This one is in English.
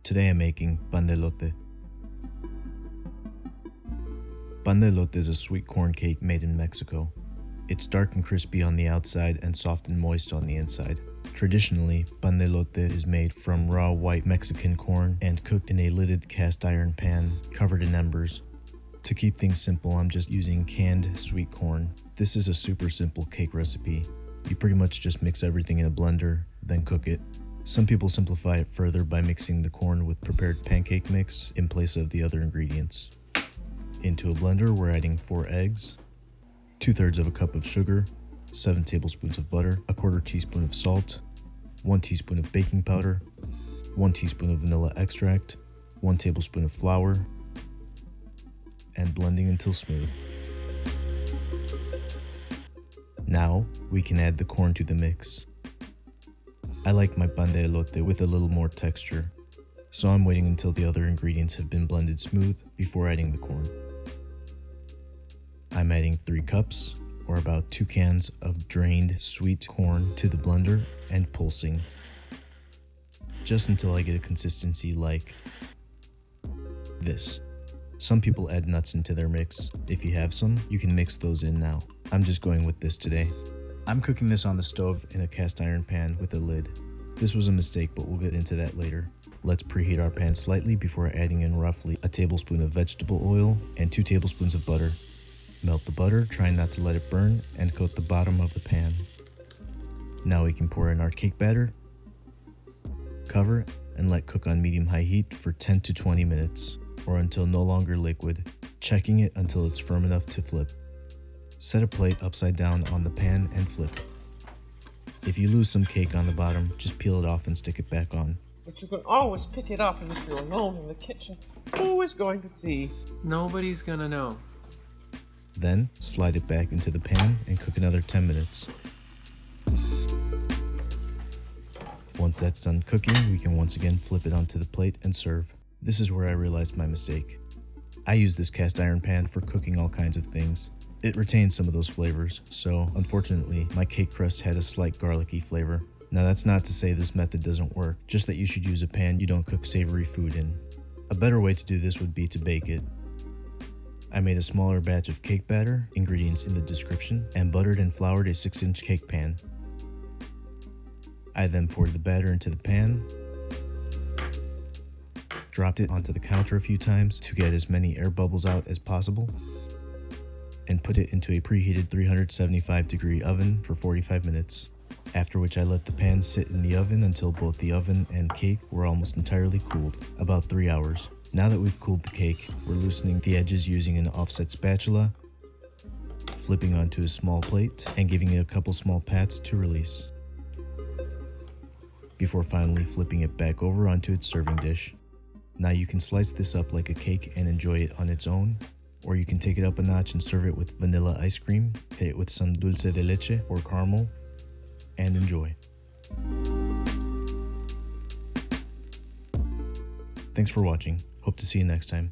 Today I'm making pan de elote. Pan de elote is a sweet corn cake made in Mexico. It's dark and crispy on the outside and soft and moist on the inside. Traditionally, pan de elote is made from raw white Mexican corn and cooked in a lidded cast iron pan covered in embers. To keep things simple, I'm just using canned sweet corn. This is a super simple cake recipe. You pretty much just mix everything in a blender, then cook it. Some people simplify it further by mixing the corn with prepared pancake mix in place of the other ingredients. Into a blender, we're adding 4 eggs, 2/3 of a cup of sugar, 7 tablespoons of butter, a 1/4 teaspoon of salt, 1 teaspoon of baking powder, 1 teaspoon of vanilla extract, 1 tablespoon of flour, and blending until smooth. Now, we can add the corn to the mix. I like my pan de elote with a little more texture, so I'm waiting until the other ingredients have been blended smooth before adding the corn. I'm adding 3 cups, or about 2 cans of drained sweet corn to the blender and pulsing, just until I get a consistency like this. Some people add nuts into their mix. If you have some, you can mix those in now. I'm just going with this today. I'm cooking this on the stove in a cast iron pan with a lid. This was a mistake, but we'll get into that later. Let's preheat our pan slightly before adding in roughly a tablespoon of vegetable oil and 2 tablespoons of butter. Melt the butter, trying not to let it burn, and coat the bottom of the pan. Now we can pour in our cake batter, cover, and let cook on medium-high heat for 10 to 20 minutes, or until no longer liquid, checking it until it's firm enough to flip. Set a plate upside down on the pan and flip. If you lose some cake on the bottom, just peel it off and stick it back on. But you can always pick it up, and if you're alone in the kitchen, who is going to see? Nobody's gonna know. Then, slide it back into the pan and cook another 10 minutes. Once that's done cooking, we can once again flip it onto the plate and serve. This is where I realized my mistake. I use this cast iron pan for cooking all kinds of things. It retains some of those flavors, so unfortunately, my cake crust had a slight garlicky flavor. Now that's not to say this method doesn't work, just that you should use a pan you don't cook savory food in. A better way to do this would be to bake it. I made a smaller batch of cake batter, ingredients in the description, and buttered and floured a 6-inch cake pan. I then poured the batter into the pan, dropped it onto the counter a few times to get as many air bubbles out as possible, and put it into a preheated 375-degree oven for 45 minutes, after which I let the pan sit in the oven until both the oven and cake were almost entirely cooled, about 3 hours. Now that we've cooled the cake, we're loosening the edges using an offset spatula, flipping onto a small plate, and giving it a couple small pats to release, before finally flipping it back over onto its serving dish. Now you can slice this up like a cake and enjoy it on its own, or you can take it up a notch and serve it with vanilla ice cream, hit it with some dulce de leche or caramel, and enjoy. Thanks for watching. Hope to see you next time.